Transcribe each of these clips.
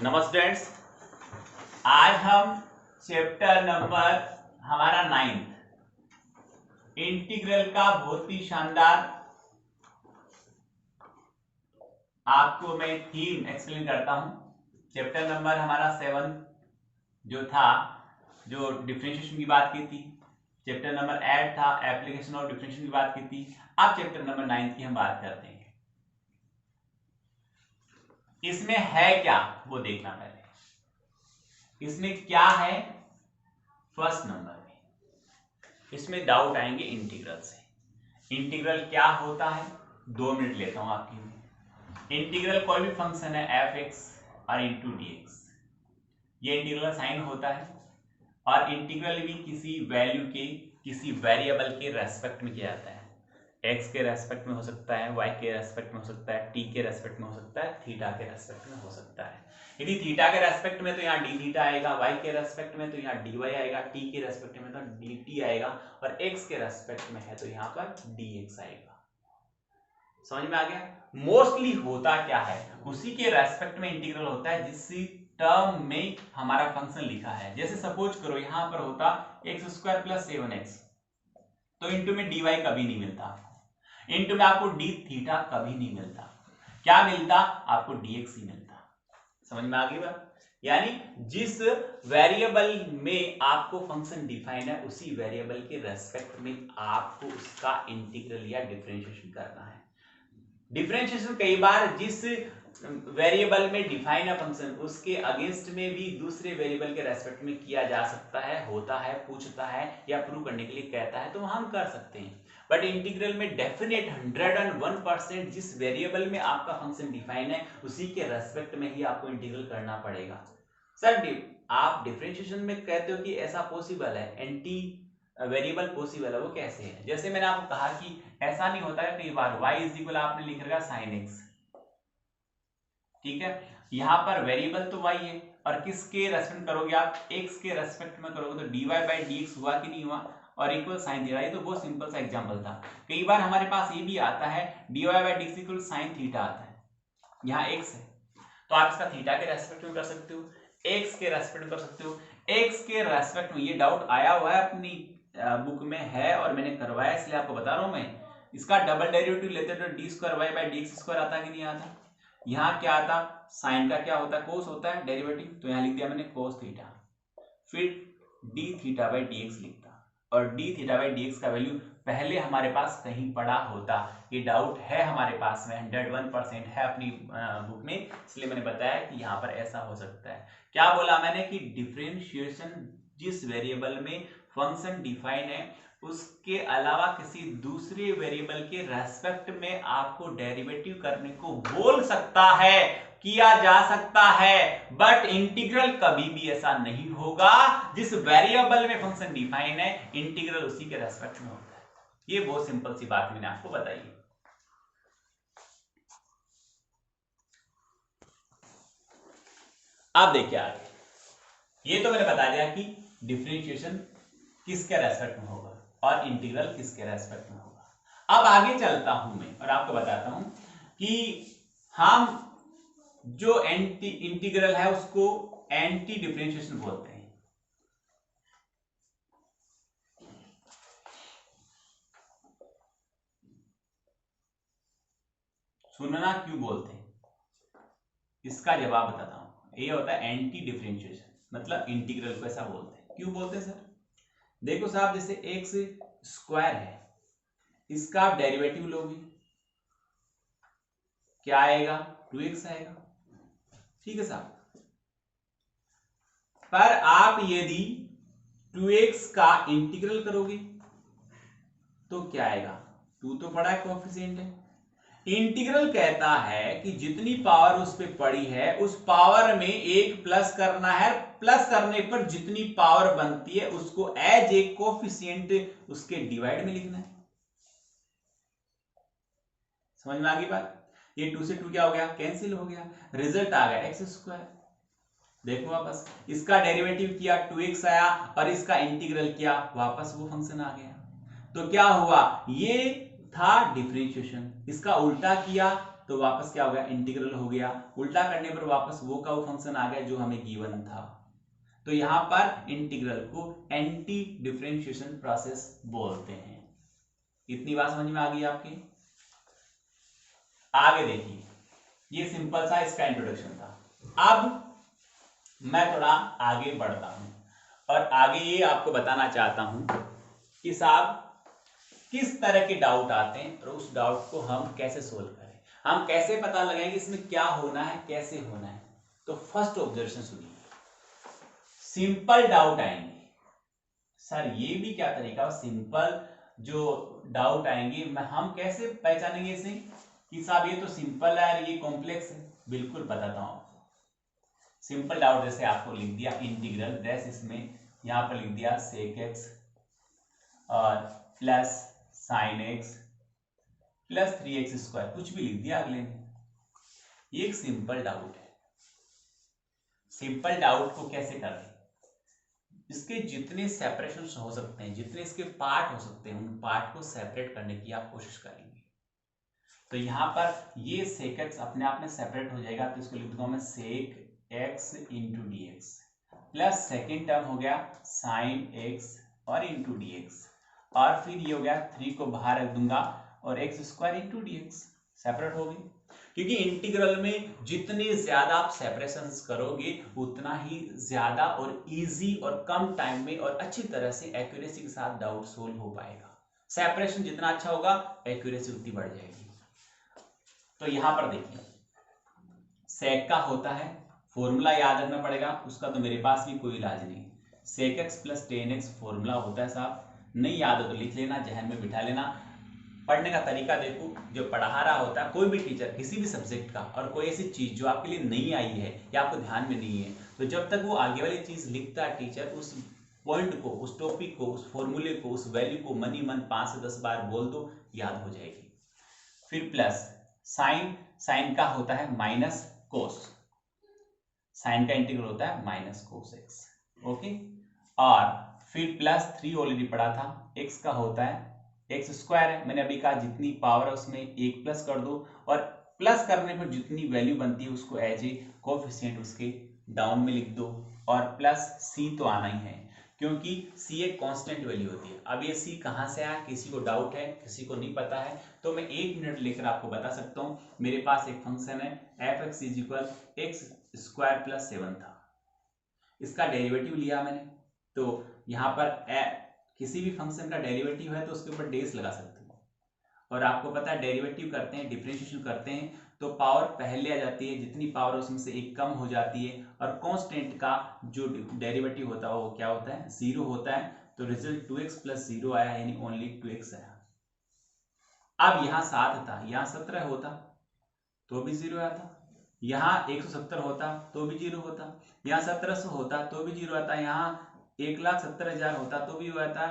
नमस्ते फ्रेंड्स। आज हम चैप्टर नंबर हमारा 9th इंटीग्रल का बहुत ही शानदार आपको मैं थीम एक्सप्लेन करता हूं। चैप्टर नंबर हमारा 7 जो था, जो डिफरेंशिएशन की बात की थी। चैप्टर नंबर 8 था, एप्लीकेशन ऑफ डिफरेंशिएशन की बात की थी। अब चैप्टर नंबर 9 की हम बात करते हैं। इसमें है क्या वो देखना पहले। इसमें क्या है, फर्स्ट नंबर में इसमें डाउट आएंगे इंटीग्रल से। इंटीग्रल क्या होता है, 2 मिनट लेता हूं आपके लिए। इंटीग्रल कोई भी फंक्शन है एफ एक्स और इंटू डी एक्स, ये इंटीग्रल साइन होता है। और इंटीग्रल भी किसी वैल्यू के, किसी वेरिएबल के रेस्पेक्ट में किया जाता है। एक्स के रेस्पेक्ट में हो सकता है, वाई के रेस्पेक्ट में हो सकता है, टी के रेस्पेक्ट में हो सकता है, थीटा के रेस्पेक्ट में हो सकता है। यदि थीटा के रेस्पेक्ट में तो यहाँ डी थीटा आएगा, वाई के रेस्पेक्ट में तो यहाँ डी वाई आएगा, टी के रेस्पेक्ट में तो डी टी आएगा, और एक्स के रेस्पेक्ट में है तो यहाँ पर डी एक्स आएगा। समझ में आ गया। मोस्टली होता क्या है, उसी के रेस्पेक्ट में इंटीग्रल होता है जिस टर्म में हमारा फंक्शन लिखा है। जैसे सपोज करो यहाँ पर होता एक्स स्क्वायर प्लस 7x, तो इंटू में डी वाई कभी नहीं मिलता आपको, इंटू में आपको डी थीटा कभी नहीं मिलता। क्या मिलता, आपको dx ही मिलता। समझ में आ गई बात। यानी जिस वेरिएबल में आपको फंक्शन डिफाइन है, उसी वेरिएबल के रेस्पेक्ट में आपको उसका इंटीग्रल या डिफरेंशिएशन करना है। डिफरेंशिएशन कई बार जिस वेरिएबल में डिफाइन है फंक्शन, उसके अगेंस्ट में भी दूसरे वेरिएबल के रेस्पेक्ट में किया जा सकता है, होता है, पूछता है या प्रूव करने के लिए कहता है, तो हम कर सकते हैं। बट इंटीग्रल में डेफिनेट 101% जिस वेरिएबल में आपका फंक्शन डिफाइन है, उसी के रेस्पेक्ट में ही आपको इंटीग्रल करना पड़ेगा। सर आप डिफरेंशिएशन में कहते हो कि ऐसा पॉसिबल है, एंटी वेरिएबल पॉसिबल है, वो कैसे है? जैसे मैंने आपको कहा कि ऐसा नहीं होता है कई बार y इज इक्वल आपने लिख रखा sin x, ठीक है। यहां पर वेरिएबल तो y है, और किसके रेस्पेक्ट करोगे आप, x के रेस्पेक्ट में करोगे, तो dy बाई dx हुआ कि नहीं हुआ, और इक्वल साइन थीटा। ये तो बहुत सिंपल सा एग्जांपल था। कई बार हमारे पास ये भी आता है dy by dx equal sine theta आता है, यहाँ x है, तो आप इसका थीटा के रेस्पेक्ट में कर सकते हो, x के रेस्पेक्ट में कर सकते हो। x के रेस्पेक्ट में ये डाउट आया हुआ है, अपनी बुक में है और मैंने करवाया, इसलिए आपको बता रहा हूं मैं। इसका डबल डेरिवेटिव लेते तो D square Y by D X square आता कि नहीं आता। यहाँ क्या आता, साइन का क्या होता है, कोस होता है डेरिवेटिव, तो यहाँ लिख दिया मैंने कोस थीटा, फिर D theta by D x लिखता, और D theta by D x का वैल्यू पहले हमारे पास कहीं पड़ा होता। ये डाउट है हमारे पास में, 101% है अपनी बुक में, इसलिए मैंने बताया कि यहाँ पर ऐसा हो सकता है। क्या बोला मैंने कि डिफरेंशिएशन जिस वेरिएबल में फंक्शन डिफाइन है, उसके अलावा किसी दूसरे वेरिएबल के रेस्पेक्ट में आपको डेरिवेटिव करने को बोल सकता है, किया जा सकता है, बट इंटीग्रल कभी भी ऐसा नहीं होगा। जिस वेरिएबल में फंक्शन डिफाइन है, इंटीग्रल उसी के रेस्पेक्ट में होता है। ये बहुत सिंपल सी बात मैंने आपको बताई। अब देखिए आगे, ये तो मैंने बता दिया कि डिफरेंशिएशन किसके रेस्पेक्ट में होगा और इंटीग्रल किसके रेस्पेक्ट में होगा। अब आगे चलता हूं मैं और आपको बताता हूं कि हम जो एंटी इंटीग्रल है उसको एंटी डिफरेंशिएशन बोलते हैं। सुनना क्यों बोलते हैं, इसका जवाब बताता हूं। ये होता है एंटी डिफरेंशिएशन, मतलब इंटीग्रल को ऐसा बोलते हैं। क्यों बोलते हैं सर? देखो साहब, जैसे एक्स स्क्वायर है, इसका आप डेरिवेटिव लोगे, क्या आएगा, 2x आएगा, ठीक है साहब। पर आप यदि 2x का इंटीग्रल करोगे तो क्या आएगा, 2 तो पड़ा है, कोएफिशिएंट है। इंटीग्रल कहता है कि जितनी पावर उस पे पड़ी है, उस पावर में एक प्लस करना है, प्लस करने पर जितनी पावर बनती है उसको एज ए कोएफिशिएंट उसके डिवाइड में लिखना है। समझ में आ गई बात। ये 2 से 2 क्या हो गया, कैंसिल हो गया, रिजल्ट आ गया एक्स स्क्वायर। देखो वापस इसका डेरिवेटिव किया, 2x आया, और इसका इंटीग्रल किया, वापस वो फंक्शन आ गया। तो क्या हुआ, ये था डिफरेंशिएशन, इसका उल्टा किया तो वापस क्या हो गया, इंटीग्रल हो गया। उल्टा करने पर वापस वो का वो फंक्शन आ गया जो हमें गिवन था। तो यहां पर इंटीग्रल को एंटी डिफरेंशिएशन प्रोसेस बोलते हैं। इतनी बात समझ में आ गई आपकी। आगे देखिए, ये सिंपल सा इसका इंट्रोडक्शन था। अब मैं थोड़ा आगे बढ़ता हूं और आगे ये आपको बताना चाहता हूं कि साहब किस तरह के डाउट आते हैं और उस डाउट को हम कैसे सोल्व करें, हम कैसे पता लगाएंगे इसमें क्या होना है, कैसे होना है। तो फर्स्ट ऑब्जर्वेशन सुनिए, सिंपल डाउट आएंगे। सर ये भी क्या तरीका, सिंपल जो डाउट आएंगे हम कैसे पहचानेंगे इसे कि साहब ये तो सिंपल है और ये कॉम्प्लेक्स है। बिल्कुल बताता हूं आपको। सिंपल डाउट जैसे आपको लिख दिया इंटीग्रल डैश, इसमें यहां पर लिख दिया सेक एक्स और plus sine x plus 3x square, कुछ भी लिख दिया अगले में। ये एक सिंपल डाउट है। सिंपल डाउट को कैसे करें, इसके जितने सेपरेशन हो सकते हैं, जितने इसके पार्ट हो सकते हैं, उन पार्ट को सेपरेट करने की आप कोशिश करेंगे। तो यहां पर ये सेक एक्स अपने आप में सेपरेट हो जाएगा, तो इसको लिख दूंगा मैं sec X into D X plus second term हो गया साइन एक्स और इंटू डी एक्स, और फिर ये हो गया 3 को बाहर रख दूंगा और x square into D x, separate हो गई। क्योंकि इंटीग्रल में जितने ज्यादा आप सेपरेशंस करोगे उतना ही ज्यादा और इजी और कम टाइम में और अच्छी तरह से एक्यूरेसी के साथ डाउट सोल्व हो पाएगा। सेपरेशन जितना अच्छा होगा एक्यूरेसी उतनी बढ़ जाएगी। तो यहां पर देखिए सेक का होता है, फॉर्मूला याद रखना पड़ेगा, उसका तो मेरे पास भी कोई इलाज नहीं। Sec X plus ten X formula होता है साहब, नहीं याद हो तो लिख लेना, जहन में बिठा लेना। पढ़ने का तरीका देखो, जो पढ़ा रहा होता है कोई भी टीचर किसी भी सब्जेक्ट का, और कोई ऐसी चीज जो आपके लिए नहीं आई है या आपको ध्यान में नहीं है, तो जब तक वो आगे वाली चीज लिखता है टीचर, उस पॉइंट को, उस टॉपिक को, उस फॉर्मूले को, उस वैल्यू को मन ही मन 5 से 10 बार बोल दो, याद हो जाएगी। फिर प्लस साइन, साइन का होता है माइनस कोस, साइन का इंटीग्रल होता है माइनस कोस एक्स, ओके। और फिर प्लस 3 ऑलरेडी पढ़ा था, एक्स का होता है एक्स स्क्वायर है, मैंने अभी कहा जितनी पावर है उसमें एक प्लस कर दो, और प्लस करने पर जितनी वैल्यू बनती है उसको एज ए कोएफिशिएंट उसके डाउन में लिख दो, और प्लस सी तो आना ही है क्योंकि सी एक कांस्टेंट वैल्यू होती है। अब ये सी कहां से आया, किसी को डाउट है, किसी को नहीं पता है, तो मैं 1 मिनट लेकर आपको बता सकता हूं। मेरे पास एक फंक्शन है F x is equal x square plus 7 था, इसका डेरिवेटिव लिया मैंने, तो यहां पर किसी भी फंक्शन का डेरिवेटिव है तो उसके ऊपर डेस लगा सकते हो, और आपको पता है डेरिवेटिव करते हैं, डिफरेंशिएशन करते हैं तो पावर पहले आ जाती है, जितनी पावर उसमें से एक कम हो जाती है, और कांस्टेंट का जो डेरिवेटिव होता है वो क्या होता है, 0 होता है। तो रिजल्ट 2x प्लस 0 आया, यानी ओनली 2x आया। अब यहाँ 7 था, यहाँ 17 होता तो भी 0 आता, यहाँ 170 होता तो भी 0 होता, यहाँ 1700 होता तो भी 0 आता, यहाँ 1,70,000 होता तो भी आता,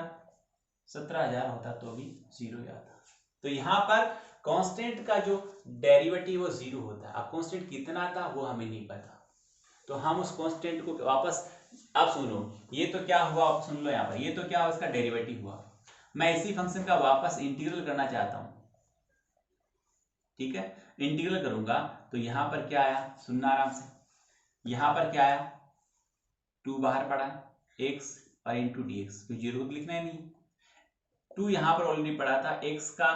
17,000 होता तो भी 0 आता। तो यहाँ पर कांस्टेंट का जो डेरिवेटिव वो 0 होता है। अब कांस्टेंट कितना था वो हमें नहीं पता, तो हम उस कांस्टेंट को वापस, अब सुनो, ये तो क्या हुआ, अब सुन लो यहाँ पर, ये तो क्या हुआ, इसका डेरिवेटिव हुआ। मैं इसी फंक्शन का वापस इंटीग्रल करना चाहता हूं, ठीक है, इंटीग्रल करूंगा तो यहां पर क्या आया, सुनना आराम से, यहां पर क्या आया, 2 बाहर पड़ा है, x और इंटू डी एक्स, तो 0 तो लिखना ही नहीं, 2 यहां पर ऑलरेडी पड़ा था, x का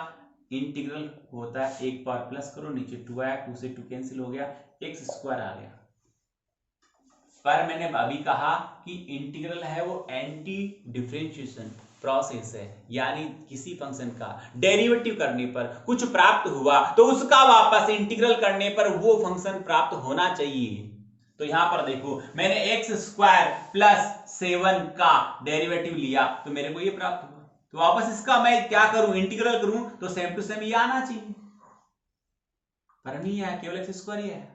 इंटीग्रल होता है 1 पावर प्लस करो, नीचे 2 आया, 2 से 2 कैंसिल हो गया, एक्स स्क्वायर आ गया। पर मैंने अभी कहा कि इंटीग्रल है वो एंटी डिफरेंशिएशन प्रोसेस है, यानी किसी फंक्शन का डेरिवेटिव करने पर कुछ प्राप्त हुआ तो उसका वापस इंटीग्रल करने पर वो फंक्शन प्राप्त होना चाहिए। तो यहां पर देखो, मैंने एक्स स्क्वायर प्लस 7 का डेरिवेटिव लिया तो मेरे को ये प्राप्त हुआ, तो वापस इसका मैं क्या करूं, इंटीग्रल करूं तो सेम टू सेम ये आना चाहिए, पर नहीं आया, केवल एक्स स्क्वायर ही आया,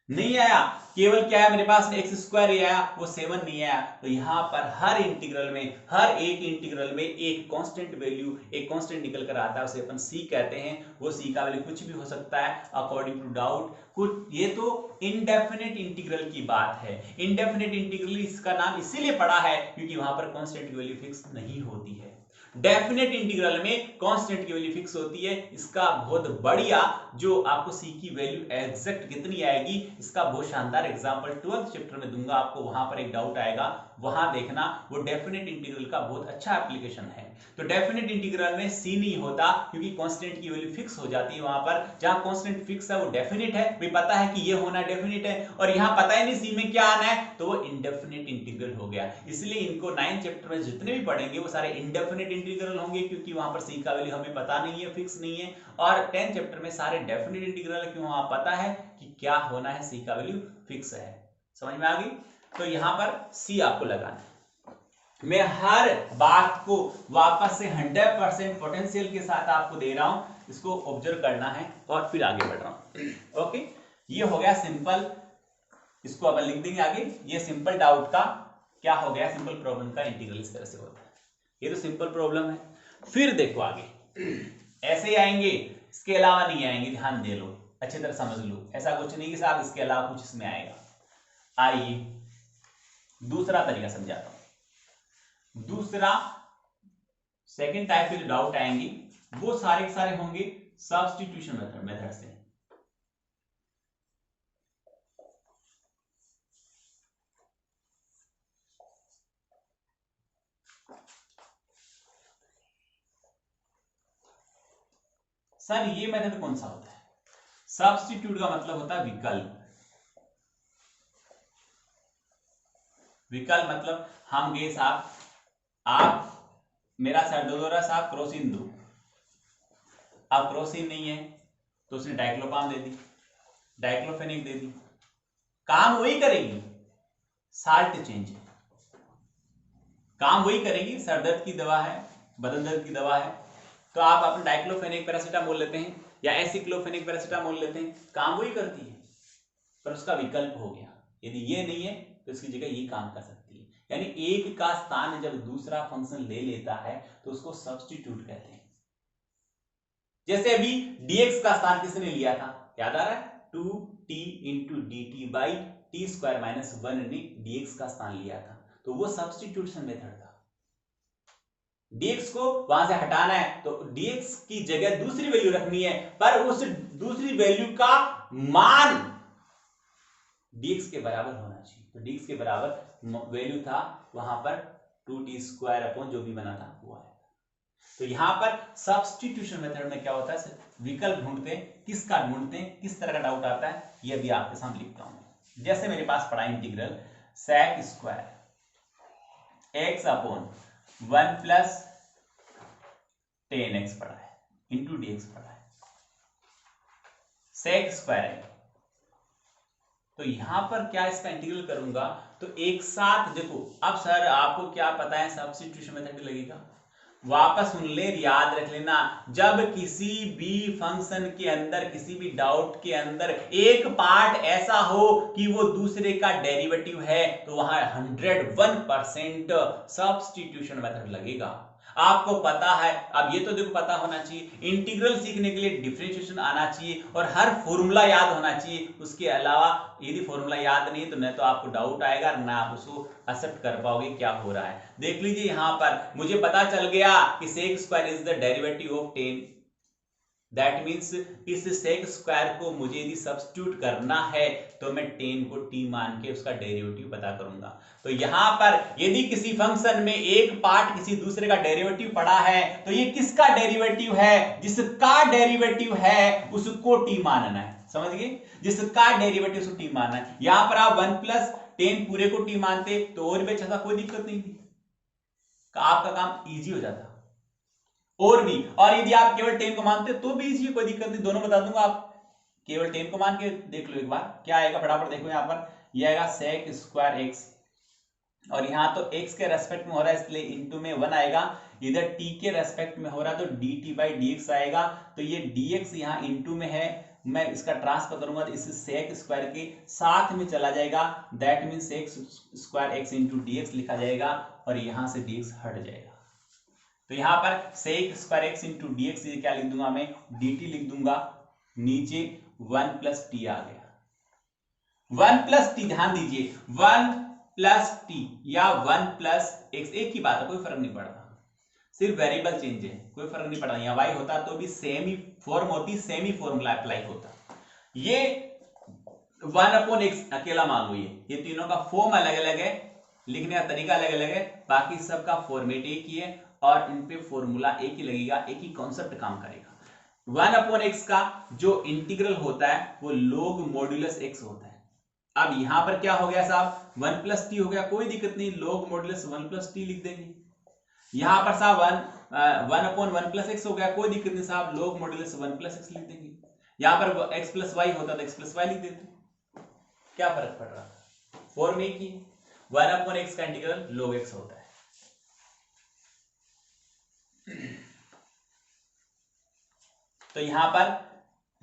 नहीं आया, केवल क्या है मेरे पास एक्स स्क्वायर ही आया, वो 7 नहीं आया। तो यहां पर हर इंटीग्रल में, हर एक इंटीग्रल में एक कांस्टेंट वैल्यू, एक कांस्टेंट निकल कर आता है, उसे अपन सी कहते हैं। वो सी का वैल्यू कुछ भी हो सकता है अकॉर्डिंग टू डाउट, कुछ, ये तो इनडेफिनेट इंटीग्रल की बात है। इनडेफिनेट इंटीग्रल इसका नाम इसीलिए पड़ा है क्योंकि वहां पर कांस्टेंट की वैल्यू फिक्स नहीं होती है। डेफिनेट इंटीग्रल में कांस्टेंट की वैल्यू फिक्स होती है। इसका बहुत बढ़िया जो आपको सी की वैल्यू एग्जैक्ट कितनी आएगी इसका बहुत शानदार एग्जांपल 12th चैप्टर में दूंगा आपको, वहां पर एक डाउट आएगा, वहां देखना। वो डेफिनेट इंटीग्रल का बहुत अच्छा एप्लीकेशन है। तो डेफिनेट इंटीग्रल में सी नहीं होता क्योंकि कांस्टेंट की वैल्यू फिक्स हो जाती है। वहां पर जहां कांस्टेंट फिक्स है वो डेफिनेट है, भी पता है कि ये होना डेफिनेट है, और यहां पता ही नहीं सी में क्या आना है, तो वो इंडेफिनेट इंटीग्रल हो गया। इसलिए इनको 9th चैप्टर में जितने भी पढ़ेंगे वो सारे इंडेफिनेट इंटीग्रल होंगे, क्योंकि वहां पर सी का वैल्यू हमें पता नहीं है, फिक्स नहीं है। और 10th चैप्टर में सारे डेफिनेट इंटीग्रल, क्यों वहां पता है कि क्या होना है, सी का वैल्यू फिक्स है। समझ में आ गई? तो यहां पर सी आपको लगाना है। मैं हर बात को वापस से 100% पोटेंशियल के साथ आपको दे रहा हूं, इसको ऑब्जर्व करना है और फिर आगे बढ़ रहा हूं। ओके, ये हो गया सिंपल, इसको अब लिख देंगे आगे। ये सिंपल डाउट का क्या हो गया, सिंपल प्रॉब्लम का इंटीग्रल इस तरह से होता है। ये तो सिंपल प्रॉब्लम है। फिर देखो आगे ऐसे ही आएंगे, इसके अलावा नहीं आएंगे, ध्यान दे लो, अच्छी तरह समझ लो। ऐसा कुछ नहीं कि साहब इसके अलावा कुछ इसमें आएगा। आइए दूसरा तरीका समझाता हूं। दूसरा सेकंड टाइप के जो डाउट आएंगे वो सारे के सारे होंगे सब्स्टिट्यूशन मेथड से। सर ये मेथड कौन सा होता है? सब्स्टिट्यूट का मतलब होता है विकल्प। विकल्प मतलब हम गए साहब, आप मेरा सर दो रहा साहब, क्रोसिन दो। अब क्रोसिन नहीं है तो उसने डाइक्लोपाम दे दी, डाइक्लोफेनिक दे दी, काम वही करेगी, साल्ट चेंज है, काम वही करेगी। सर दर्द की दवा है, बदन दर्द की दवा है, तो आप अपना डाइक्लोफेनिक पैरासीटामोल लेते हैं या एसिक्लोफेनिक पैरासीटामोल लेते हैं, काम वही करती है, पर उसका विकल्प हो गया। यदि ये नहीं है तो इसकी जगह ये काम कर सकती है। यानी एक का स्थान जब दूसरा फंक्शन ले लेता है तो उसको सब्स्टिट्यूट कहते हैं। जैसे अभी dx का स्थान किसने लिया था, याद आ रहा है? 2t into D T by T square minus 1 ने dx का स्थान लिया था, तो वो सब्स्टिट्यूशन मेथड था। dx को वहां से हटाना है तो dx की जगह दूसरी वैल्यू रखनी है, पर उस दूसरी वैल्यू का मान dx के बराबर होना चाहिए। तो dx के बराबर वैल्यू था वहां पर 2t स्क्वायर अपॉन जो भी बना था वो आया। तो यहां पर सब्स्टिट्यूशन मेथड में क्या होता है, विकल्प ढूंढते हैं। किसका ढूंढते हैं, किस तरह का डाउट आता है, ये भी आपके सामने लिखता हूं। जैसे मेरे पास पड़ा integral sec square x upon 1 plus 10x पड़ा है इंटू dx पड़ा है, sec स्क्वायर है। तो यहां पर क्या इसका इंटीग्रल करूंगा तो एक साथ देखो। अब सर आपको क्या पता है सब्स्टिट्यूशन मेथड लगेगा, वापस सुन ले, याद रख लेना। जब किसी भी फंक्शन के अंदर, किसी भी डाउट के अंदर एक पार्ट ऐसा हो कि वो दूसरे का डेरिवेटिव है तो वहां 101% सब्स्टिट्यूशन मेथड लगेगा। आपको पता है, अब ये तो देखो पता होना चाहिए, इंटीग्रल सीखने के लिए डिफरेंशिएशन आना चाहिए और हर फॉर्मूला याद होना चाहिए। उसके अलावा यदि फॉर्मूला याद नहीं तो न तो आपको डाउट आएगा ना आप उसको एक्सेप्ट कर पाओगे क्या हो रहा है। देख लीजिए यहां पर मुझे पता चल गया कि sec square is the derivative of 10, that means इस sec स्क्वायर को मुझे यदि सब्स्टिट्यूट करना है तो मैं 10 को t मान के उसका डेरिवेटिव पता करूंगा। तो यहां पर यदि किसी फंक्शन में एक पार्ट किसी दूसरे का डेरिवेटिव पड़ा है तो ये किसका डेरिवेटिव है, जिसका डेरिवेटिव है उसको t मानना है। समझ गए, जिसका डेरिवेटिव उसको t मानना है। यहां पर आप 1 प्लस 10 पूरे को t मानते तो और भी अच्छा, कोई दिक्कत नहीं थी, आपका काम इजी हो जाता। और भी, और यदि आप केवल 10 को मानते तो भी इजी, कोई दिक्कत नहीं, दोनों बता दूंगा। आप केवल 10 को मान के देख लो एक बार क्या आएगा, फटाफट देखो। यहां पर यह आएगा sec स्क्वायर x, और यहां तो x के रेस्पेक्ट में हो रहा है इसलिए इंटू में 1 आएगा, इधर t के रेस्पेक्ट में हो रहा है तो dt बाई dx आएगा। तो ये dx यहां इंटू में है, मैं इसका ट्रांसफर करूंगा तो इस sec स्क्वायर के साथ में चला जाएगा, that mean sec square x into dx लिखा जाएगा और यहां से dx हट जाएगा। तो यहां पर sec square x into dx क्या लिख दूंगा मैं, dt लिख दूंगा, नीचे 1 प्लस टी आ गया। 1 प्लस टी, ध्यान दीजिए 1 प्लस टी या 1 प्लस x एक ही बात है, कोई फर्क नहीं पड़ता। सिर्फ वेरिएबल चेंज है, कोई फर्क नहीं पड़ता। यहाँ y होता तो भी सेम ही फॉर्म होती, सेम ही फॉर्मूला अप्लाई होता। ये 1/x अकेला मान लो, ये तीनों का फॉर्म अलग अलग है, लिखने का तरीका अलग अलग है, बाकी सबका फॉर्मेट एक ही है और इन पे फॉर्मूला एक ही लगेगा, एक ही कॉन्सेप्ट काम करेगा। 1/x का जो इंटीग्रल होता है वो log मॉड्यूलस x होता है। अब यहां पर क्या हो गया साहब, 1 + t हो गया, कोई दिक्कत नहीं, log मॉड्यूलस 1 + t लिख देंगे। यहां पर साहब 1/1 + x हो गया, कोई दिक्कत नहीं साहब, log मॉड्यूलस 1 + x लिख देंगे। यहां पर x + y होता तो x + y लिख देते, क्या फर्क पड़ रहा, फॉर्म एक ही। 1/x का इंटीग्रल log x होता है। तो यहां पर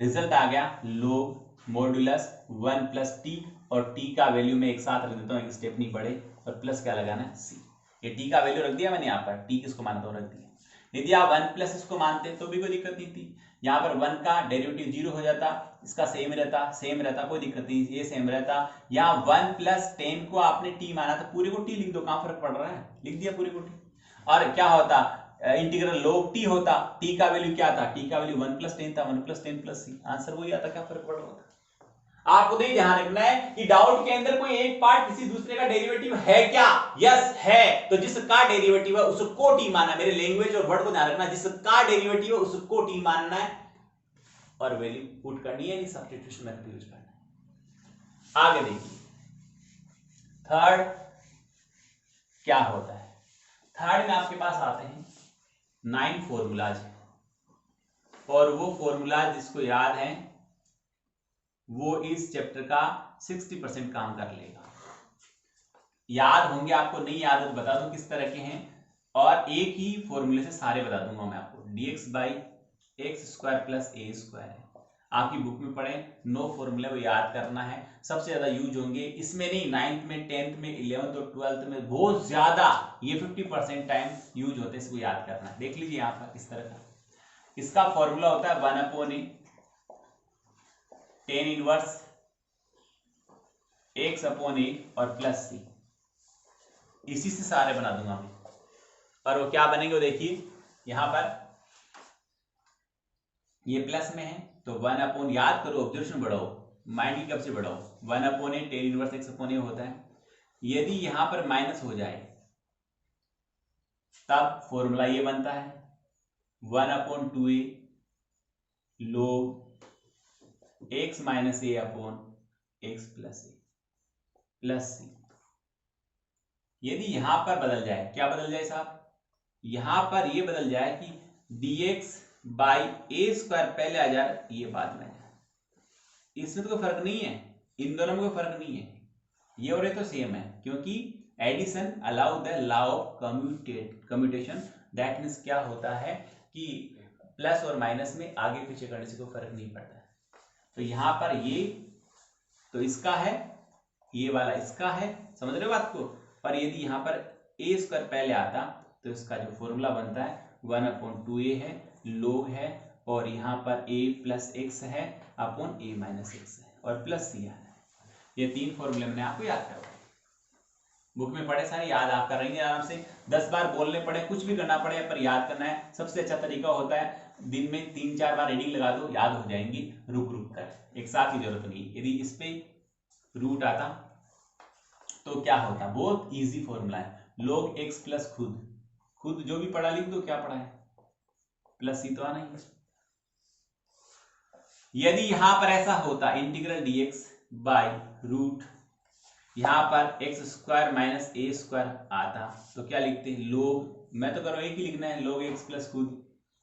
रिजल्ट आ गया log मॉड्यूलस 1 + t, और t का वैल्यू मैं एक साथ रख देता हूं, एक स्टेप नहीं पड़े, और प्लस क्या लगाना है c। ये t का वैल्यू रख दिया मैंने, यहाँ पर t किसको मानता हूं रख दिया। यदि आप 1 + इसको मानते तो भी कोई दिक्कत नहीं थी, यहाँ पर 1 का डेरिवेटिव 0 हो जाता, इसका सेम रहता, कोई दिक्कत नहीं, ये सेम रहता। यहाँ 1 + 10 को आपने t माना तो पूरे को t लिख दो, कहां फर्क पड़ रहा है, लिख दिया पूरे को t। और क्या होता, इंटीग्रल log t होता, t का वैल्यू क्या था, t का वैल्यू 1 + 10 था, 1 + 10 + c, आंसर वही आता, क्या फर्क पड़ रहा होता। आपको तो ये ध्यान रखना है कि डाउट के अंदर कोई एक पार्ट किसी दूसरे का डेरिवेटिव है क्या, यस है, तो जिसका डेरिवेटिव है उसको t मानना। मेरे लैंग्वेज और वर्ड को ध्यान रखना, जिसका डेरिवेटिव है उसको t मानना है और वैल्यू पुट करनी है, सब्स्टिट्यूशन मेथड यूज करना है। आगे देखिए थर्ड क्या होता है। थर्ड में आपके पास आते हैं 9 फॉर्मूलाज, और वो फॉर्मूलाज जिसको याद है वो इस चैप्टर का 60% काम कर लेगा। याद होंगे आपको, नहीं याद हो तो बता दूं किस तरह के हैं, और एक ही फॉर्मूले से सारे बता दूंगा मैं आपको। dx/x² + a² है, आपकी बुक में पढ़े, 9 फॉर्मूले वो याद करना है, सबसे ज्यादा यूज होंगे इसमें, नहीं 9th में 10th में 11th और 12th में बहुत ज्यादा, ये 50% टाइम यूज होते हैं, इसको याद करना है। देख लीजिए यहाँ पर किस तरह का इसका फॉर्मूला होता है, 1/a tan इनवर्स x/a और प्लस c, इसी से सारे बना दूंगा मैं। और वो क्या बनेंगे वो देखिए, यहां पर ये प्लस में है तो 1/, याद करो, ऑब्जर्वेशन बढ़ाओ, माइंड की कब से बढ़ाओ, 1/a tan इनवर्स x/a होता है। यदि यहां पर माइनस हो जाए तब फॉर्मूला ये बनता है 1/2a log x - a/x + a plus c। यदि यहां पर बदल जाए, क्या बदल जाए साहब, यहां पर ये बदल जाए कि dx/a² पहले आ जाए, ये बाद में आ जाए, इसमें तो कोई फर्क नहीं है, इन दोनों में कोई फर्क नहीं है, ये और ये तो सेम है, क्योंकि addition allow the law of commutation. That means क्या होता है कि प्लस और माइनस में आगे पीछे करने से कोई फर्क नहीं पड़ता है। तो यहां पर ये तो इसका है, ये वाला इसका है, समझ रहे हो बात को। और यदि यहां पर a² पहले आता तो इसका जो फॉर्मूला बनता है 1/2a है, log है, और यहां पर a + x है अपॉन a - x है, और प्लस c है। ये 3 फॉर्मूले मैंने आपको याद करवाए, बुक में पढ़े सारे, याद आप कर रहे हैं आराम से, 10 बार बोलने पड़े, कुछ भी करना पड़े, पर याद करना है। सबसे अच्छा तरीका होता है दिन में 3-4 बार रीडिंग लगा दो, याद हो जाएंगी रुक रुक कर, एक साथ की जरूरत नहीं। यदि इस पे रूट आता तो क्या होता, बहुत इजी फॉर्मूला है, log x प्लस खुद जो भी पढ़ा लिख दो, क्या पढ़ा है, प्लस c तो आना ही। यदि यहां पर ऐसा होता इंटीग्रल dx/रूट, यहां पर x² - a² आता तो क्या लिखते हैं, log, मैं तो करो एक ही लिखना है, log x प्लस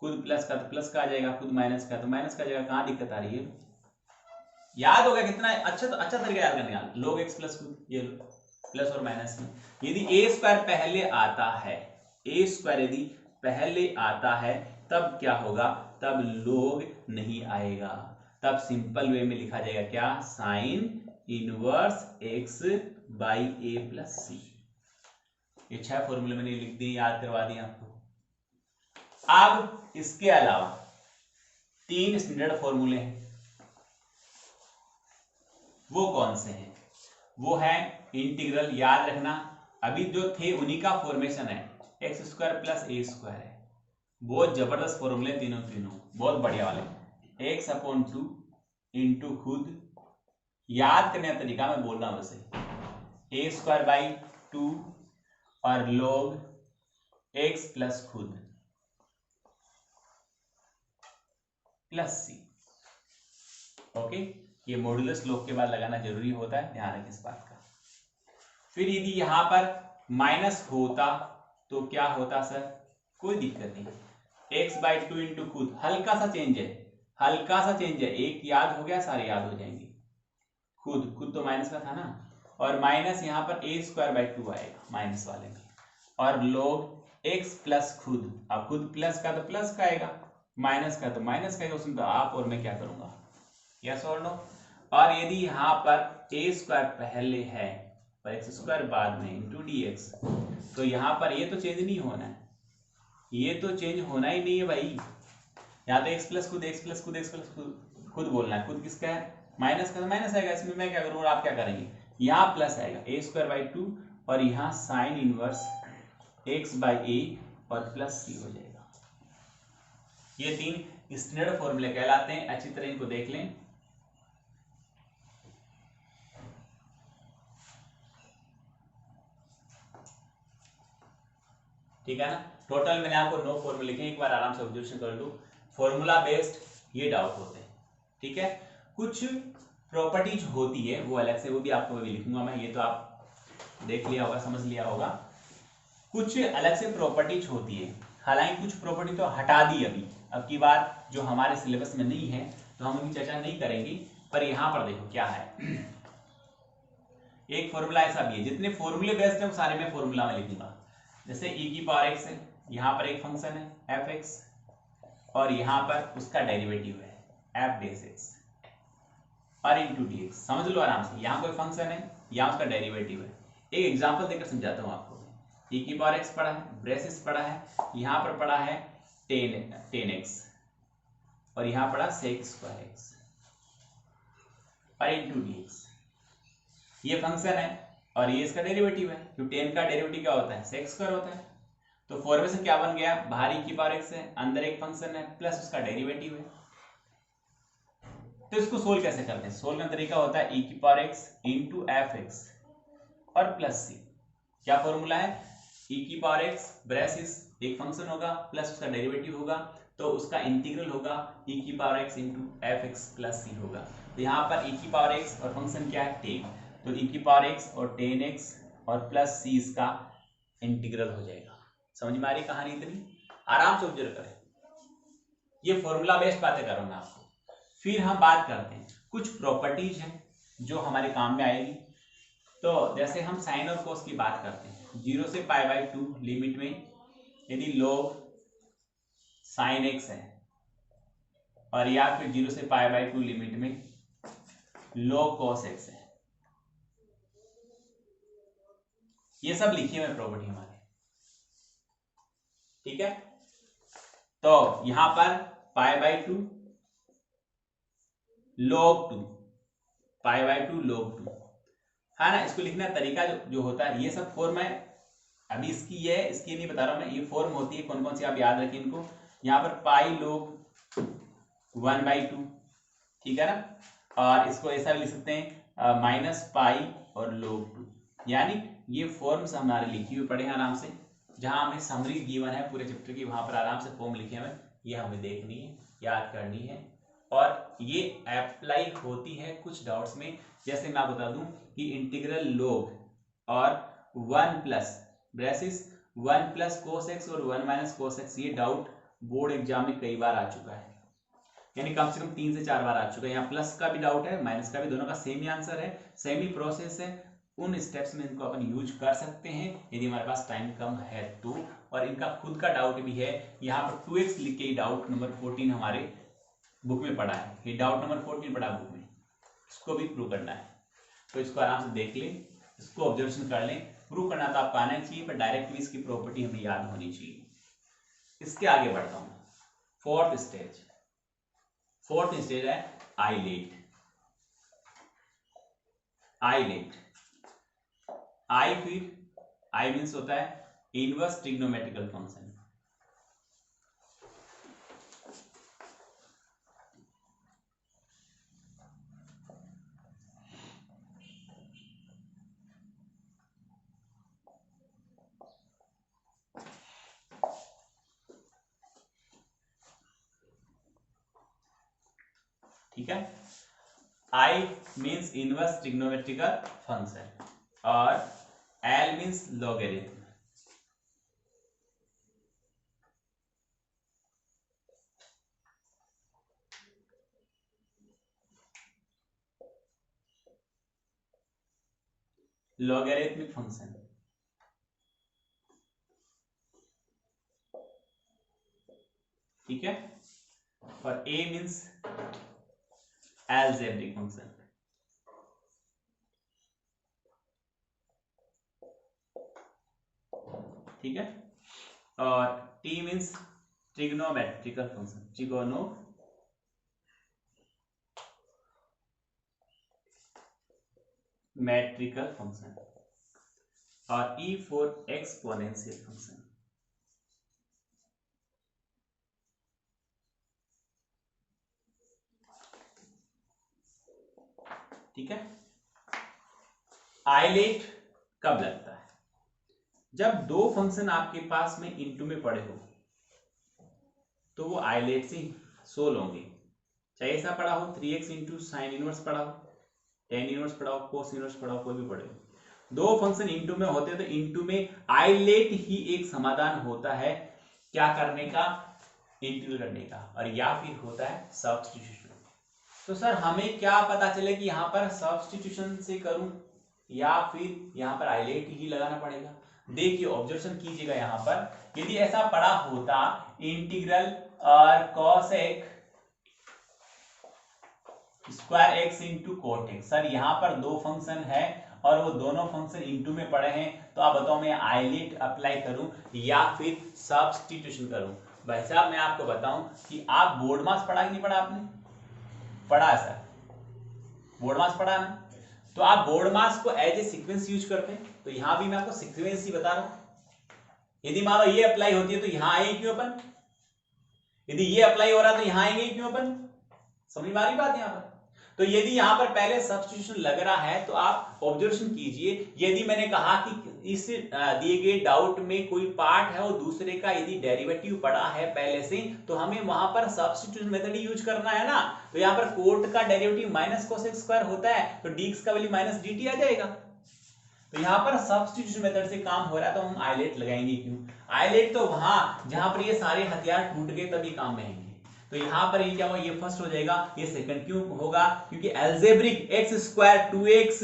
खुद प्लस का तो प्लस का आ जाएगा, खुद माइनस का तो माइनस का आ जाएगा, कहां दिक्कत आ रही है, याद होगा कितना अच्छा, तो अच्छा तरीका याद करने का, log x प्लस ये प्लस और माइनस में। यदि a² पहले आता है, a² यदि पहले आता है तब क्या होगा, तब log नहीं आएगा, तब सिंपल वे में लिखा जाएगा क्या, sin इनवर्स x/a + c। ये 6 फॉर्मूले मैंने लिख दिए, याद करवा दिए आपको। अब इसके अलावा 3 स्टैंडर्ड फॉर्मूले हैं, वो कौन से हैं, वो है इंटीग्रल, याद रखना, अभी जो थे उन्हीं का फॉर्मेशन है, x² + a² है, बहुत जबरदस्त फॉर्मूले तीनों बहुत बढ़िया वाले। x अपॉन 2 इंटू खुद, याद करने का तरीका मैं बोल रहा हूं वैसे, a स्क्वायर बाई 2 और log x प्लस खुद प्लस c। ओके, ये मॉड्यूलस log के बाद लगाना जरूरी होता है, ध्यान रखें इस बात का। फिर यदि यहां पर माइनस होता तो क्या होता सर? कोई दिक्कत नहीं, x बाई 2 इंटू खुद, हल्का सा चेंज है, हल्का सा चेंज है, एक याद हो गया सारे याद हो जाएंगे। खुद तो माइनस का था ना, और माइनस यहाँ पर a स्क्वायर बाई 2 आएगा माइनस वाले में, और log x प्लस खुद, अब खुद प्लस का तो प्लस का आएगा, माइनस का तो माइनस का आएगा, उसमें तो आप और मैं क्या करूंगा, यस और नो। और यदि यहाँ पर a स्क्वायर पहले है और x स्क्वायर बाद में इंटू dx, तो यहाँ पर ये तो चेंज नहीं होना है, ये तो चेंज होना ही नहीं है भाई। यहाँ तो x प्लस खुद x प्लस खुद x प्लस खुद बोलना है, खुद किसका है? माइनस का, तो माइनस आएगा, इसमें मैं क्या करूँ और आप क्या करेंगे, यहाँ प्लस आएगा a स्क्वायर बाई 2 और यहाँ sine inverse x by a और प्लस c हो जाएगा। ये तीन स्टैंडर्ड फॉर्मूले कहलाते हैं, अच्छी तरह इनको देख लें। ठीक है ना, टोटल मैंने आपको 9 फॉर्मूले लिखे, एक बार आराम से ऑब्जर्वेशन कर लो। फॉर्मूला बेस्ड ये डाउट होते हैं, ठीक है। कुछ प्रॉपर्टीज होती है वो अलग से, वो भी आपको भी लिखूंगा मैं, ये तो आप देख लिया होगा, समझ लिया होगा। कुछ अलग से प्रॉपर्टीज होती है, हालांकि कुछ प्रॉपर्टी तो हटा दी अभी, अब की बार जो हमारे सिलेबस में नहीं है तो हम उनकी चर्चा नहीं करेंगे, पर यहाँ पर देखो क्या है। एक फॉर्मूला ऐसा भी है, जितने फॉर्मूले बेस्ड है वो सारे मैं फॉर्मूला में लिखूंगा। जैसे e की पावर x है, यहाँ पर एक फंक्शन है f(x) और यहाँ पर उसका डेरिवेटिव है f बेस x और इंटू dx। समझ लो आराम से, यहाँ कोई फंक्शन है, यहाँ उसका डेरिवेटिव है। एक एग्जांपल देकर समझाता हूँ आपको। e की पावर x पढ़ा है, ब्रेसेस पढ़ा है, यहाँ पर पढ़ा है 10x और यहाँ पढ़ा sec स्क्वायर x और इंटू dx। ये फंक्शन है और ये इसका डेरिवेटिव है, तो 10 का डेरिवेटिव क्या होता है? sec स्क्वायर होता है। तो फॉर्मूले से क्या बन गया? बाहर e की पावर x है, अंदर एक फंक्शन है प्लस उसका डेरिवेटिव है। तो इसको सोल्व कैसे करते हैं? सोल्व का तरीका होता है e की पावर x इंटू f(x) और प्लस c। क्या फॉर्मूला है? e की पावर x ब्रेसिस एक फंक्शन होगा प्लस उसका डेरिवेटिव होगा, तो उसका इंटीग्रल होगा e की power x into f(x) plus c होगा। तो यहाँ पर e की पावर x और फंक्शन क्या है? 10, तो e की पावर x और 10x और प्लस c इसका इंटीग्रल हो जाएगा। समझ में आ रही कहानी? इतनी आराम से ऑब्जर्व करें, ये फॉर्मूला बेस्ड बातें कर रहा हूं मैं आपको। फिर हम बात करते हैं कुछ प्रॉपर्टीज हैं जो हमारे काम में आएगी। तो जैसे हम साइन और कोस की बात करते हैं, 0 से पाई बाई 2 लिमिट में यदि log साइन x है और या फिर 0 से पाई बाई 2 लिमिट में log cos x है, ये सब लिखी हुई प्रॉपर्टी हमारे, ठीक है। तो यहां पर pi by 2 log 2, pi by 2 log 2 है ना। इसको लिखना तरीका जो होता है, ये सब फॉर्म है, अभी इसकी नहीं बता रहा हूं मैं, ये फॉर्म होती है कौन कौन सी, आप याद रखें इनको। यहाँ पर पाई log 1/2, ठीक है ना। और इसको ऐसा भी लिख सकते हैं माइनस पाई और log 2, यानी ये फॉर्म्स हमारे लिखी हुई पड़े हैं आराम से। जहां हमें समरी गिवन है पूरे चैप्टर की, वहां पर आराम से फॉर्म लिखे हुए, ये हमें देखनी है, याद करनी है, और ये अप्लाई होती है कुछ डाउट्स में। जैसे मैं आपको बता दूं कि इंटीग्रल log और 1 plus braces 1 plus cos x और 1 माइनस कोस एक्स, ये डाउट बोर्ड एग्जाम में कई बार आ चुका है, यानी कम से कम 3 से 4 बार आ चुका है। यहाँ प्लस का भी डाउट है, माइनस का भी, दोनों का सेम ही आंसर है, सेम ही प्रोसेस है। उन स्टेप्स में इनको अपन यूज कर सकते हैं यदि हमारे पास टाइम कम है तो। और इनका खुद का डाउट भी है, यहाँ पर 2x लिख के डाउट नंबर 14 हमारे बुक में पढ़ा है, ये डाउट नंबर 14 पढ़ा बुक में, इसको भी प्रूव करना है। तो इसको आराम से देख लें, इसको ऑब्जर्वेशन कर लें। प्रूव करना तो आपको आना चाहिए, पर डायरेक्टली इसकी प्रॉपर्टी हमें याद होनी चाहिए। इसके आगे बढ़ता हूं, फोर्थ स्टेज है आइलेट। फिर आई मीन्स होता है इनवर्स ट्रिग्नोमेट्रिकल फंक्शन, ठीक है। I means inverse trigonometrical function और L means logarithm. Logarithmic function, ठीक है। और ए मीन्स अलजेब्रिक फंक्शन, ठीक है। और T means trigonometrical function, trigonometrical function. और ई फॉर एक्सपोनेंशियल फंक्शन, ठीक है। आइलेट कब लगता है? जब दो फंक्शन आपके पास में इनटू में पड़े हो तो वो आइलेट से सोल्व होंगे। चाहे ऐसा पड़ा हो 3x इंटू साइन इनवर्स पड़ा हो, टेन इनवर्स पड़ा हो, कोस इनवर्स पड़ा हो, कोई भी पड़े हो। दो फंक्शन इनटू में होते हैं तो इनटू में आइलेट ही एक समाधान होता है क्या करने का, इंटीग्रल करने का, और या फिर होता है सब्स्टिट्यूशन। तो सर हमें क्या पता चले कि यहां पर सब्स्टिट्यूशन से करूं या फिर यहां पर आइलेट ही लगाना पड़ेगा? देखिए ऑब्जर्वेशन कीजिएगा, यहां पर यदि ऐसा पड़ा होता इंटीग्रल और cosec square x into cot x, sir यहां पर दो फंक्शन है और वो दोनों फंक्शन इंटू में पड़े हैं, तो आप बताओ मैं आइलेट अप्लाई करूं या फिर सब्स्टिट्यूशन करूं? भाई साहब मैं आपको बताऊं कि आप बोर्ड मास पढ़ा कि नहीं पढ़ा? आपने पढ़ा है सर, बोर्ड मास पढ़ा ना? तो आप बोर्ड मास को एज ए सीक्वेंस यूज करते हैं, तो यहां भी मैं आपको सीक्वेंस ही बता रहा हूं। यदि मान लो ये अप्लाई होती है तो यहां आएंगे क्यों अपन, यदि ये अप्लाई हो रहा है तो यहां आएंगे क्यों अपन? समझ में आ रही बात यहां पर? तो यदि यहां पर पहले सब्स्टिट्यूशन लग रहा है तो आप ऑब्जर्वेशन कीजिए, यदि मैंने कहा कि इस दिए गए डाउट में कोई पार्ट है और दूसरे का यदि डेरिवेटिव पड़ा है पहले से, तो हमें वहां पर सब्स्टिट्यूशन मेथड यूज करना है ना। तो यहां पर कोट का डेरिवेटिव माइनस कोसेक स्क्वायर होता है तो dx का वैल्यू माइनस dt आ जाएगा। तो यहां पर सब्स्टिट्यूशन मेथड से काम हो रहा है तो हम आइलेट लगाएंगे क्यों? आइलेट तो वहां जहां पर ये सारे हथियार टूट गए तभी काम में आएंगे। तो यहां पर ये क्या हुआ, ये फर्स्ट हो जाएगा, ये सेकंड क्यों होगा? क्योंकि अलजेब्रिक एक्स स्क्वायर 2x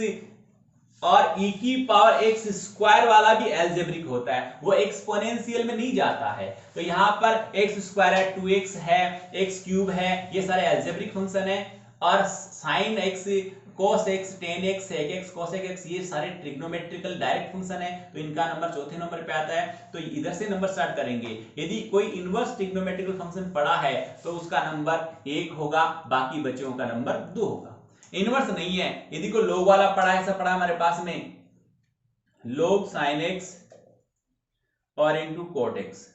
और e की पावर x स्क्वायर वाला भी अलजेब्रिक होता है, वो एक्सपोनेंशियल में नहीं जाता है। तो यहां पर x स्क्वायर है, 2x है, x क्यूब है, ये सारे अलजेब्रिक फंक्शन है। और sign x, cos x, tan x, sec x, cosec x, ये सारे ट्रिग्नोमेट्रिकल डायरेक्ट फंक्शन है, तो इनका नंबर चौथे नंबर पे आता है। तो इधर से नंबर स्टार्ट करेंगे। यदि कोई इनवर्स ट्रिग्नोमेट्रिकल फंक्शन पड़ा है तो उसका नंबर 1 होगा, बाकी बच्चों का नंबर 2 होगा। इनवर्स नहीं है, यदि कोई log वाला पड़ा है, ऐसा पड़ा हमारे पास में log sin x और इंटू कोट एक्स,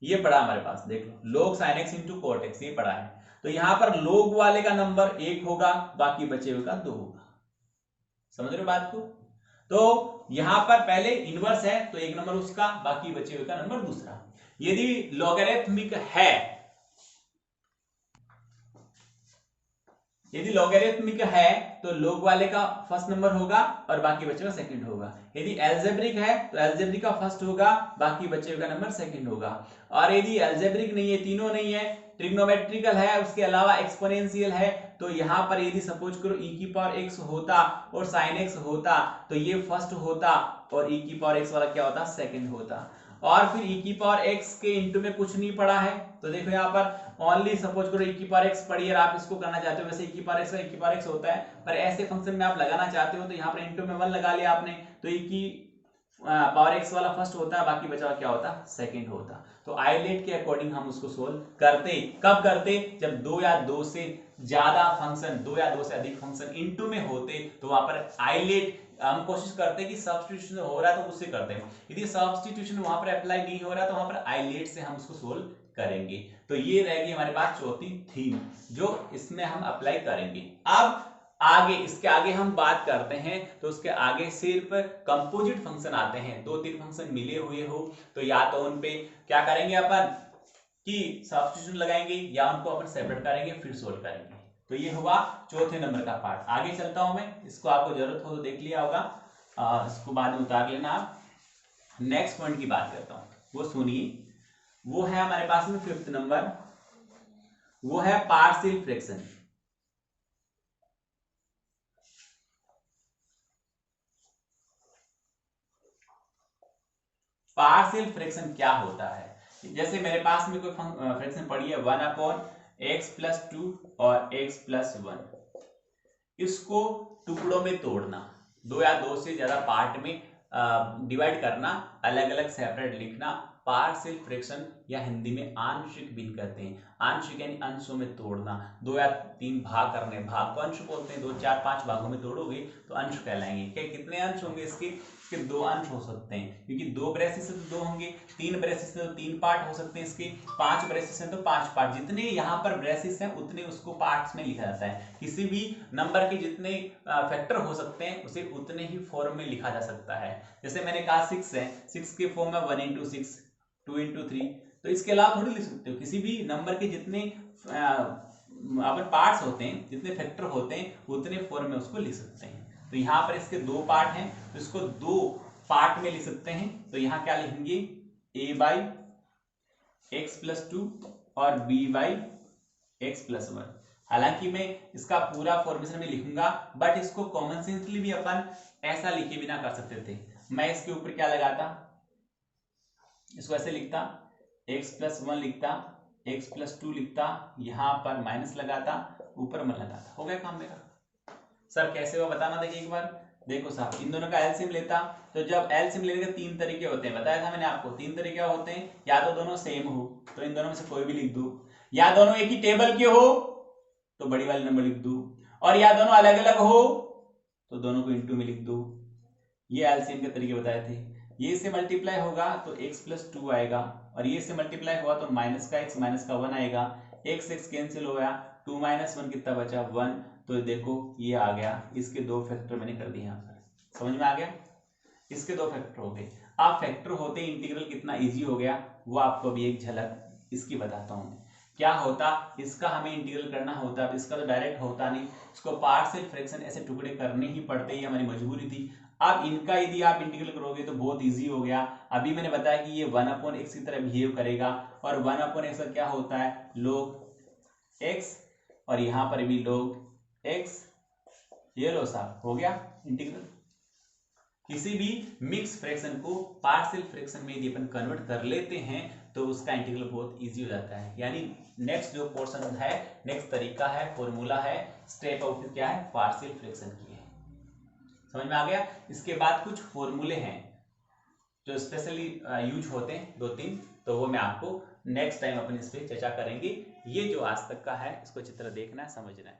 ये पड़ा हमारे पास, देख लो log sin x into cot x, ये पड़ा है। तो यहां पर log वाले का नंबर 1 होगा, बाकी बचे हुए का 2 होगा। समझ रहे हो बात को? तो यहां पर पहले इनवर्स है तो 1 नंबर उसका, बाकी बचे हुए का नंबर दूसरा। यदि लॉगरिथमिक है, यदि लॉगरिथमिक है तो log वाले का फर्स्ट नंबर होगा और बाकी बचे का सेकंड होगा। यदि अलजेब्रिक है तो अलजेब्रिक का फर्स्ट होगा, बाकी बचे का नंबर सेकंड होगा। और यदि अलजेब्रिक नहीं है, तीनों नहीं है, ट्रिग्नोमेट्रिकल है, उसके अलावा एक्सपोनेंशियल है, तो यहां पर यदि सपोज करो e की पावर x होता और sin x होता तो ये फर्स्ट होता और e की पावर x वाला क्या होता, सेकंड होता। और फिर e की पावर x के इंटू में कुछ नहीं पड़ा है, तो देखो यहाँ पर ओनली सपोज करो e की पावर x पड़ी है, आप इसको करना चाहते हो, वैसे e की पावर x का e की पावर x होता है, पर ऐसे फंक्शन में आप लगाना चाहते हो तो यहाँ पर इंटू में 1 लगा लिया आपने, तो e की पावर x वाला फर्स्ट होता है, बाकी बचा क्या होता, सेकंड होता। तो आइलेट के अकॉर्डिंग हम उसको सोल्व करते, कब करते, जब दो या दो से ज्यादा फंक्शन, दो या दो से अधिक फंक्शन इनटू में होते, तो वहां पर आइलेट हम कोशिश करते कि सब्स्टिट्यूशन हो रहा है तो उससे करते हैं। यदि सब्स्टिट्यूशन वहां पर अप्लाई नहीं हो रहा तो वहां पर आइलेट से हम उसको सोल्व करेंगे। तो ये रहेगी हमारे पास चौथी थीम जो इसमें हम अप्लाई करेंगे। अब आगे, इसके आगे हम बात करते हैं तो उसके आगे सिर्फ कंपोजिट फंक्शन आते हैं। 2-3 फंक्शन मिले हुए हो तो या तो उन पे क्या करेंगे अपन, कि सब्स्टिट्यूशन लगाएंगे या उनको अपन सेपरेट करेंगे फिर सोल्व करेंगे। तो ये हुआ चौथे नंबर का पार्ट। आगे चलता हूं मैं, इसको आपको जरूरत हो तो देख लिया होगा, इसको बाद में उतार लेना आप। नेक्स्ट पॉइंट की बात करता हूं, वो सुनिए, वो है हमारे पास में 5th नंबर, वो है पार्शियल फ्रैक्शन। पार्शियल फ्रैक्शन क्या होता है? जैसे मेरे पास में कोई फ्रैक्शन पड़ी है 1/x+2 और x+1, इसको टुकड़ों में तोड़ना, दो या दो से ज्यादा पार्ट में डिवाइड करना, अलग अलग सेपरेट लिखना, पार्शियल फ्रैक्शन या हिंदी में आंशिक भिन्न कहते हैं। आंशिक यानी अंशों में तोड़ना, 2 या 3 भाग करने, भाग को अंश बोलते हैं, 2, 4, 5 भागों में तोड़ोगे तो अंश कहलाएंगे। क्या कितने अंश होंगे इसके? 2 अंश हो सकते हैं, क्योंकि 2 ब्रेसेस से तो 2 होंगे, 3 ब्रेसेस से तो 3 पार्ट हो सकते हैं इसके, 5 ब्रेसेस हैं तो 5 पार्ट, जितने यहाँ पर ब्रेसेस हैं उतने उसको पार्ट्स में लिखा जाता है। किसी भी नंबर के जितने फैक्टर हो सकते हैं उसे उतने ही फॉर्म में लिखा जा सकता है। जैसे मैंने कहा 6 है, 6 के फॉर्म में 1 × 6, 2 × 3, तो इसके अलावा थोड़ी लिख सकते हो। किसी भी नंबर के जितने अपन पार्ट्स होते हैं, जितने फैक्टर होते हैं, उतने फॉर्म में उसको लिख सकते हैं। तो यहाँ पर इसके 2 पार्ट हैं, तो इसको 2 पार्ट में लिख सकते हैं। तो यहाँ क्या लिखेंगे? a/x+2 और b/x+1। हालांकि मैं इसका पूरा फॉर्मेशन में लिखूंगा, बट इसको कॉमन सेंसली भी अपन ऐसा लिखे बिना कर सकते थे। मैं इसके ऊपर क्या लगाता, इसको ऐसे लिखता, x+1 लिखता, x+2 लिखता, यहां पर माइनस लगाता, ऊपर मन लगाता, हो गया काम मेरा। सर कैसे हुआ बताना, देखिए एक बार। देखो साहब, इन दोनों का एलसीएम लेता, तो जब एलसीएम लेने के 3 तरीके होते हैं, बताया था मैंने आपको। 3 तरीके होते हैं, या तो दोनों सेम हो तो इन दोनों में से कोई भी लिख दो, या दोनों एक ही टेबल के हो तो बड़ी वाली नंबर लिख दो, और या दोनों अलग अलग हो तो दोनों को इंटू में लिख दो। ये एलसीएम के तरीके बताए थे। ये से मल्टीप्लाई होगा तो x+2 आएगा, और ये से मल्टीप्लाई हुआ तो माइनस का x माइनस का 1 आएगा। x कैंसिल हो गया, 2 - 1 कितना बचा? 1। तो देखो ये आ गया, इसके 2 फैक्टर मैंने कर दिए यहाँ पर। समझ में आ गया? इसके 2 फैक्टर हो गए। अब फैक्टर होते इंटीग्रल कितना इजी हो गया वो आपको अभी एक झलक इसकी बताता हूँ। क्या होता, इसका हमें इंटीग्रल करना होता, अब इसका तो डायरेक्ट होता नहीं, इसको पार्शियल फ्रैक्शन ऐसे टुकड़े करने ही पड़ते, ही हमारी मजबूरी थी। अब इनका यदि आप इंटीग्रल करोगे तो बहुत इजी हो गया। अभी मैंने बताया कि ये 1/x की तरह बिहेव करेगा, और 1/x का क्या होता है? log x, और यहां पर भी log x। ये लो साहब, हो गया इंटीग्रल। किसी भी मिक्स फ्रैक्शन को पार्शियल फ्रैक्शन में यदि अपन कन्वर्ट कर लेते हैं तो उसका इंटीग्रल बहुत इजी हो जाता है। यानी नेक्स्ट जो पोर्शन है, नेक्स्ट तरीका है, फॉर्मूला है, स्टेप आउट क्या है? पार्शियल फ्रैक्शन की है। समझ में आ गया? इसके बाद कुछ फॉर्मूले हैं जो स्पेशली यूज होते हैं, 2-3, तो वो मैं आपको नेक्स्ट टाइम अपन इस पे चर्चा करेंगे। ये जो आज तक का है इसको अच्छी तरह देखना है, समझना है।